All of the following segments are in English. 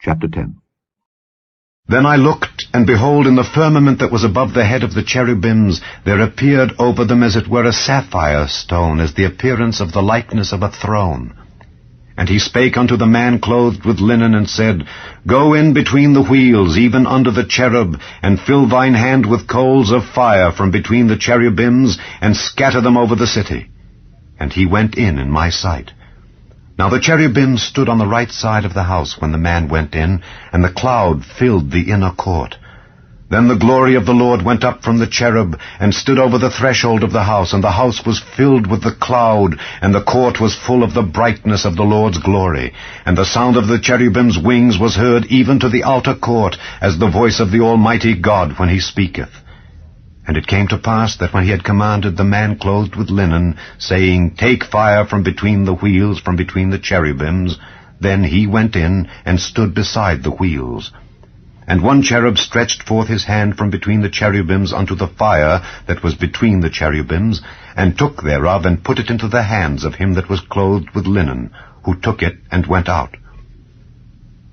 Chapter 10. Then I looked, and behold, in the firmament that was above the head of the cherubims, there appeared over them as it were a sapphire stone, as the appearance of the likeness of a throne. And he spake unto the man clothed with linen, and said, Go in between the wheels, even under the cherub, and fill thine hand with coals of fire from between the cherubims, and scatter them over the city. And he went in my sight. Now the cherubim stood on the right side of the house when the man went in, and the cloud filled the inner court. Then the glory of the Lord went up from the cherub, and stood over the threshold of the house, and the house was filled with the cloud, and the court was full of the brightness of the Lord's glory. And the sound of the cherubim's wings was heard even to the outer court, as the voice of the Almighty God when he speaketh. And it came to pass that when he had commanded the man clothed with linen, saying, Take fire from between the wheels, from between the cherubims, then he went in, and stood beside the wheels. And one cherub stretched forth his hand from between the cherubims unto the fire that was between the cherubims, and took thereof, and put it into the hands of him that was clothed with linen, who took it, and went out.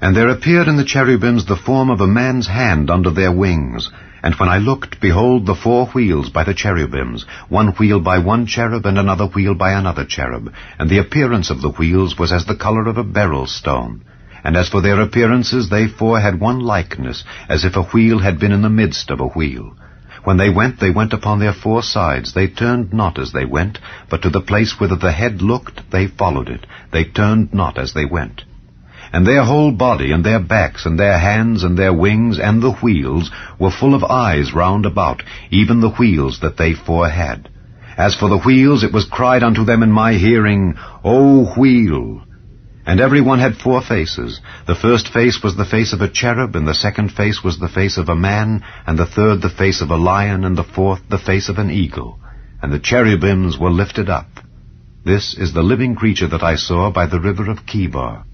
And there appeared in the cherubims the form of a man's hand under their wings. And when I looked, behold, the 4 wheels by the cherubims, one wheel by one cherub, and another wheel by another cherub. And the appearance of the wheels was as the color of a beryl stone. And as for their appearances, they 4 had one likeness, as if a wheel had been in the midst of a wheel. When they went upon their 4 sides. They turned not as they went, but to the place whither the head looked, they followed it. They turned not as they went. And their whole body, and their backs, and their hands, and their wings, and the wheels, were full of eyes round about, even the wheels that they 4 had. As for the wheels, it was cried unto them in my hearing, O wheel! And every one had 4 faces. The first face was the face of a cherub, and the second face was the face of a man, and the third the face of a lion, and the fourth the face of an eagle. And the cherubims were lifted up. This is the living creature that I saw by the river of Chebar.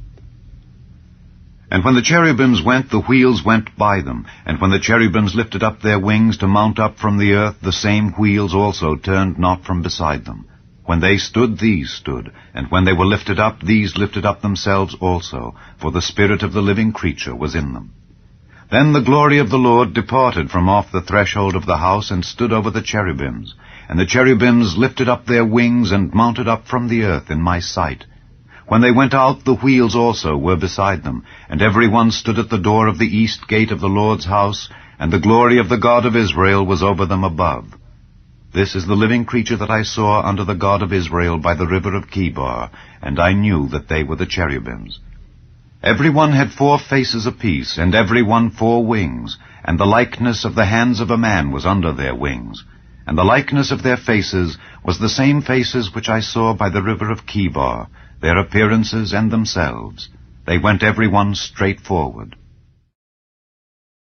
And when the cherubims went, the wheels went by them. And when the cherubims lifted up their wings to mount up from the earth, the same wheels also turned not from beside them. When they stood, these stood. And when they were lifted up, these lifted up themselves also, for the spirit of the living creature was in them. Then the glory of the Lord departed from off the threshold of the house, and stood over the cherubims. And the cherubims lifted up their wings, and mounted up from the earth in my sight. When they went out, the wheels also were beside them, and every one stood at the door of the east gate of the Lord's house, and the glory of the God of Israel was over them above. This is the living creature that I saw under the God of Israel by the river of Chebar, and I knew that they were the cherubims. Every one had 4 faces apiece, and every one 4 wings, and the likeness of the hands of a man was under their wings. And the likeness of their faces was the same faces which I saw by the river of Chebar, their appearances and themselves. They went every one straight forward.